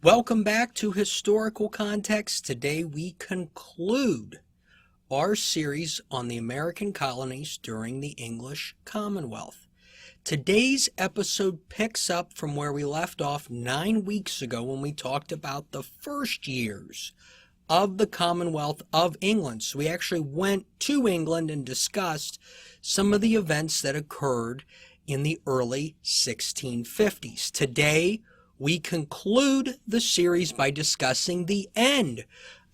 Welcome back to Historical Context. Today we conclude our series on the American colonies during the English Commonwealth. Today's episode picks up from where we left off 9 weeks ago when we talked about the first years of the Commonwealth of England. So we actually went to England and discussed some of the events that occurred in the early 1650s. Today, we conclude the series by discussing the end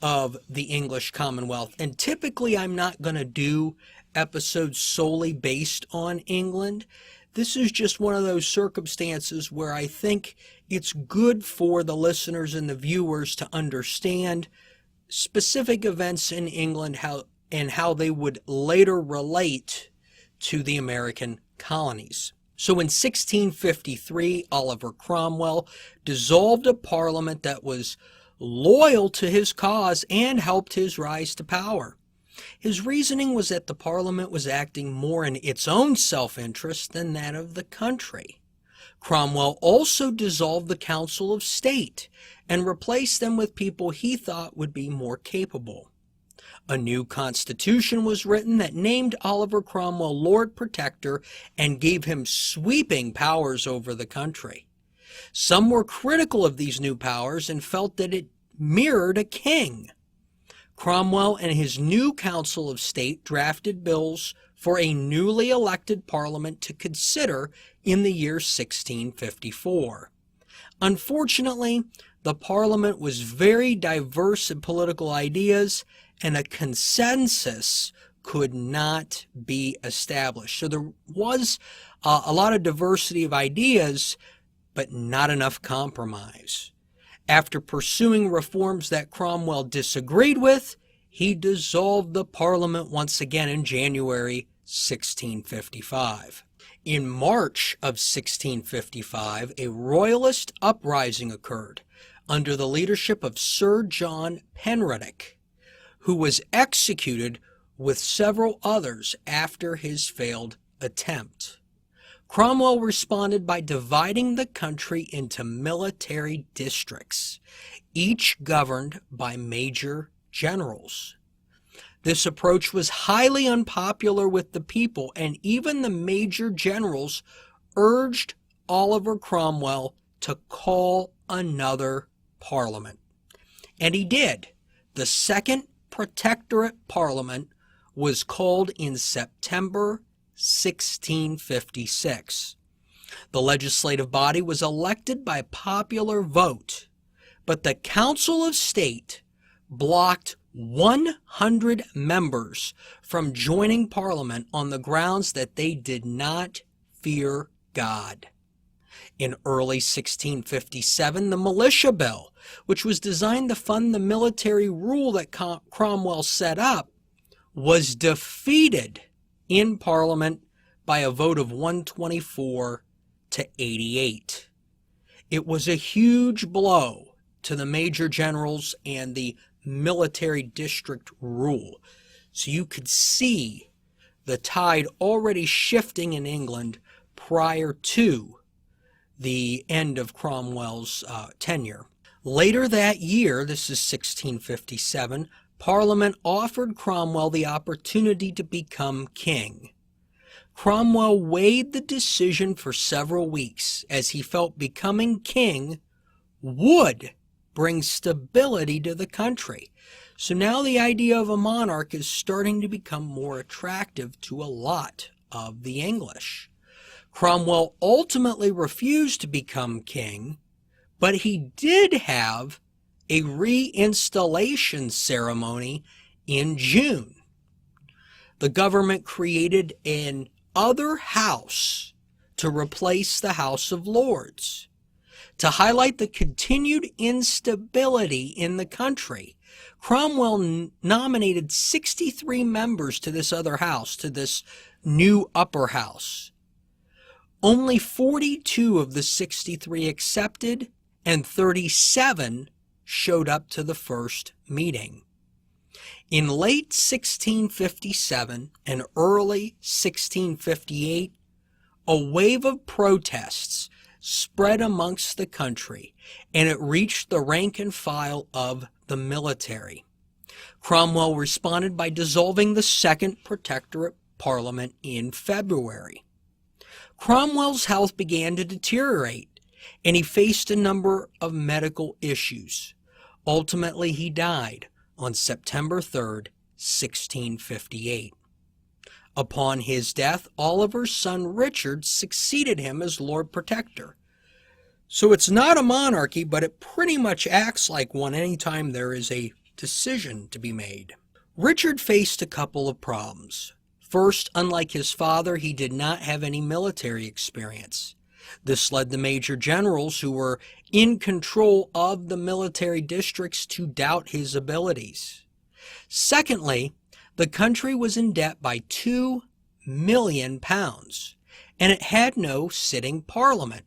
of the English Commonwealth. And typically, I'm not going to do episodes solely based on England. This is just one of those circumstances where I think it's good for the listeners and the viewers to understand specific events in England how they would later relate to the American colonies. So in 1653, Oliver Cromwell dissolved a parliament that was loyal to his cause and helped his rise to power. His reasoning was that the parliament was acting more in its own self-interest than that of the country. Cromwell also dissolved the Council of State and replaced them with people he thought would be more capable. A new constitution was written that named Oliver Cromwell Lord Protector and gave him sweeping powers over the country. Some were critical of these new powers and felt that it mirrored a king. Cromwell and his new Council of State drafted bills for a newly elected parliament to consider in the year 1654. Unfortunately, the parliament was very diverse in political ideas, and a consensus could not be established. So there was a lot of diversity of ideas, but not enough compromise. After pursuing reforms that Cromwell disagreed with, he dissolved the parliament once again in January 1655. In March of 1655, a royalist uprising occurred under the leadership of Sir John Penruddock, who was executed with several others after his failed attempt. Cromwell responded by dividing the country into military districts, each governed by major generals. This approach was highly unpopular with the people, and even the major generals urged Oliver Cromwell to call another parliament. And he did. The Second Protectorate Parliament was called in September 1656. The legislative body was elected by popular vote, but the Council of State blocked 100 members from joining Parliament on the grounds that they did not fear God. In early 1657, the Militia Bill, which was designed to fund the military rule that Cromwell set up, was defeated in Parliament by a vote of 124 to 88. It was a huge blow to the major generals and the military district rule. So you could see the tide already shifting in England prior to the end of Cromwell's tenure. Later that year, this is 1657, Parliament offered Cromwell the opportunity to become king. Cromwell weighed the decision for several weeks, as he felt becoming king would bring stability to the country. So now the idea of a monarch is starting to become more attractive to a lot of the English. Cromwell ultimately refused to become king, but he did have a reinstallation ceremony in June. The government created an other house to replace the House of Lords. To highlight the continued instability in the country, Cromwell nominated 63 members to this other house, to this new upper house. Only 42 of the 63 accepted, and 37 showed up to the first meeting. In late 1657 and early 1658, a wave of protests spread amongst the country, and it reached the rank and file of the military. Cromwell responded by dissolving the Second Protectorate Parliament in February. Cromwell's health began to deteriorate, and he faced a number of medical issues. Ultimately, he died on September 3rd, 1658. Upon his death, Oliver's son Richard succeeded him as Lord Protector. So it's not a monarchy, but it pretty much acts like one anytime there is a decision to be made. Richard faced a couple of problems. First, unlike his father, he did not have any military experience. This led the major generals who were in control of the military districts to doubt his abilities. Secondly, the country was in debt by £2 million, and it had no sitting parliament.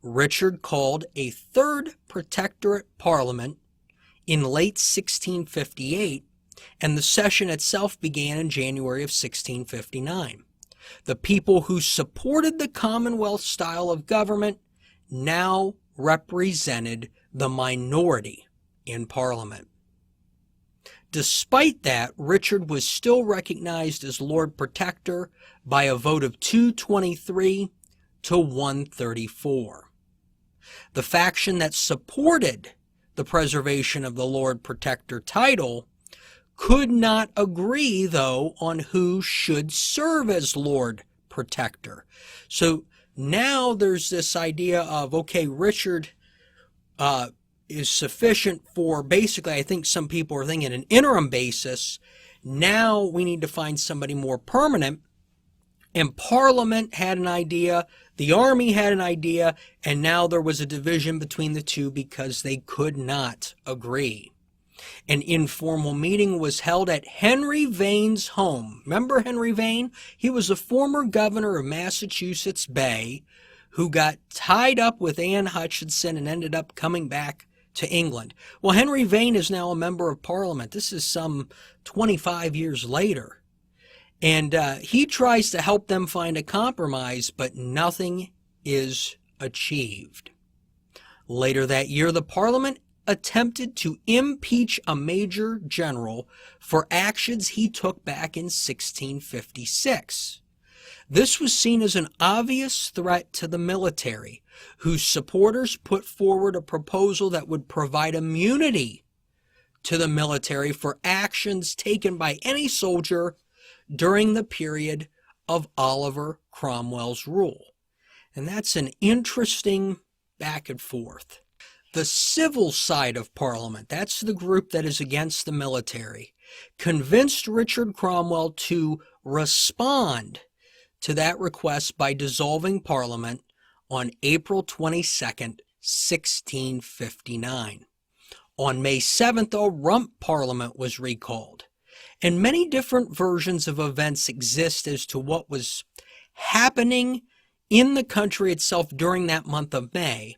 Richard called a third protectorate parliament in late 1658, and the session itself began in January of 1659. The people who supported the Commonwealth style of government now represented the minority in Parliament. Despite that, Richard was still recognized as Lord Protector by a vote of 223 to 134. The faction that supported the preservation of the Lord Protector title could not agree, though, on who should serve as Lord Protector. So now there's this idea of, okay, Richard is sufficient for basically, I think some people are thinking, an interim basis. Now we need to find somebody more permanent. And Parliament had an idea, the army had an idea, and now there was a division between the two because they could not agree. An informal meeting was held at Henry Vane's home. Remember Henry Vane? He was a former governor of Massachusetts Bay who got tied up with Anne Hutchinson and ended up coming back to England. Well, Henry Vane is now a member of Parliament. This is some 25 years later. And he tries to help them find a compromise, but nothing is achieved. Later that year, the Parliament attempted to impeach a major general for actions he took back in 1656. This was seen as an obvious threat to the military, whose supporters put forward a proposal that would provide immunity to the military for actions taken by any soldier during the period of Oliver Cromwell's rule. And that's an interesting back and forth. The civil side of Parliament, that's the group that is against the military, convinced Richard Cromwell to respond to that request by dissolving Parliament on April 22nd, 1659. On May 7th, a rump Parliament was recalled, and many different versions of events exist as to what was happening in the country itself during that month of May.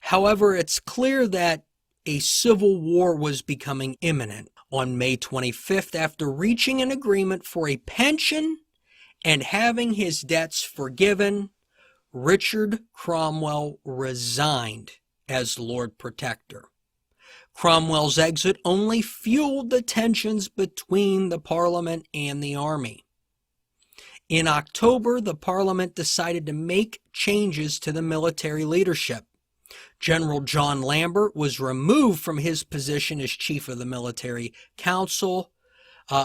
However, it's clear that a civil war was becoming imminent. On May 25th, after reaching an agreement for a pension and having his debts forgiven, Richard Cromwell resigned as Lord Protector. Cromwell's exit only fueled the tensions between the Parliament and the army. In October, the Parliament decided to make changes to the military leadership. General John Lambert was removed from his position as chief of the military council.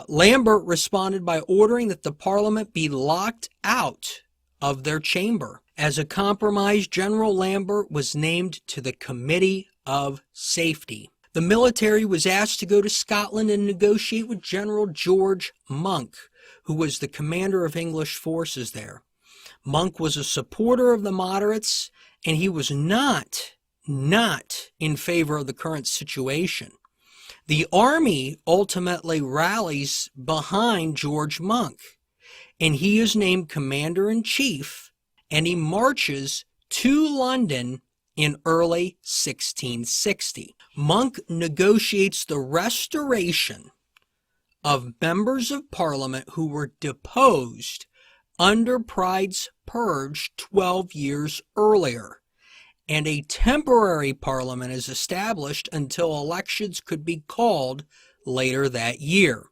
Lambert responded by ordering that the Parliament be locked out of their chamber. As a compromise, General Lambert was named to the Committee of Safety. The military was asked to go to Scotland and negotiate with General George Monk, who was the commander of English forces there. Monk was a supporter of the moderates, and he was not in favor of the current situation. The army ultimately rallies behind George Monk, and he is named commander-in-chief, and he marches to London in early 1660. Monk negotiates the restoration of members of Parliament who were deposed under Pride's purge 12 years earlier, and a temporary parliament is established until elections could be called later that year.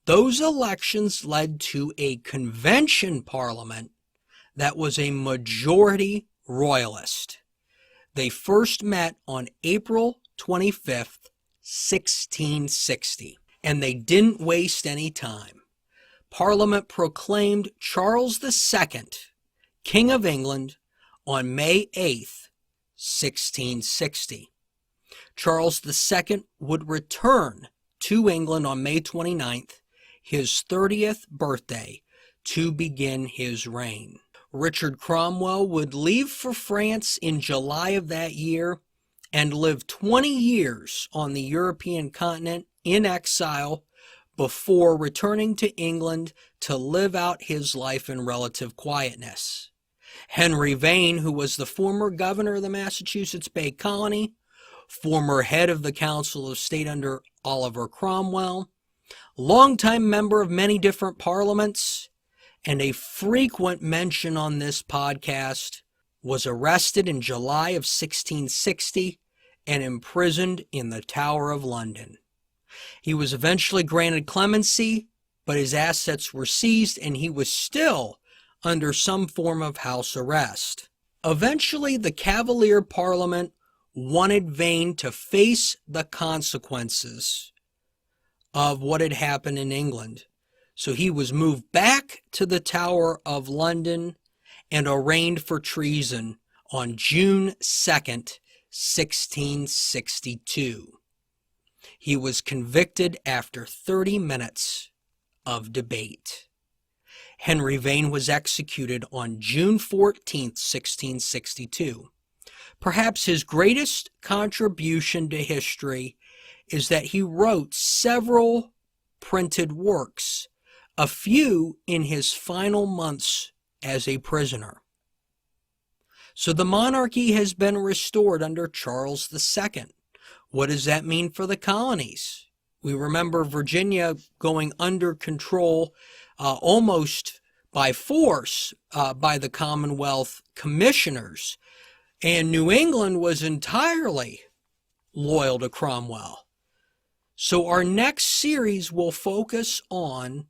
Those elections led to a convention parliament that was a majority royalist. They first met on April 25th, 1660, and they didn't waste any time. Parliament proclaimed Charles II, King of England, on May 8th, 1660. Charles II would return to England on May 29th, his 30th birthday, to begin his reign. Richard Cromwell would leave for France in July of that year and live 20 years on the European continent in exile before returning to England to live out his life in relative quietness. Henry Vane, who was the former governor of the Massachusetts Bay Colony, former head of the Council of State under Oliver Cromwell, longtime member of many different parliaments, and a frequent mention on this podcast, was arrested in July of 1660 and imprisoned in the Tower of London. He was eventually granted clemency, but his assets were seized and he was still under some form of house arrest. Eventually, the Cavalier Parliament wanted Vane to face the consequences of what had happened in England. So he was moved back to the Tower of London and arraigned for treason on June 2nd, 1662. He was convicted after 30 minutes of debate. Henry Vane was executed on June 14th, 1662. Perhaps his greatest contribution to history is that he wrote several printed works, a few in his final months as a prisoner. So the monarchy has been restored under Charles II. What does that mean for the colonies? We remember Virginia going under control almost by force by the Commonwealth commissioners, and New England was entirely loyal to Cromwell. So our next series will focus on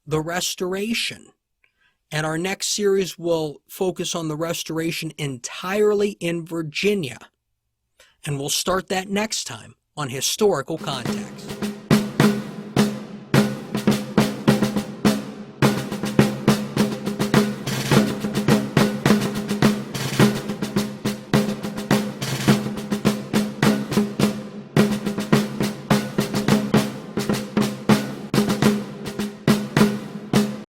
the Restoration. And our next series will focus on the Restoration entirely in Virginia. And we'll start that next time on Historical Context.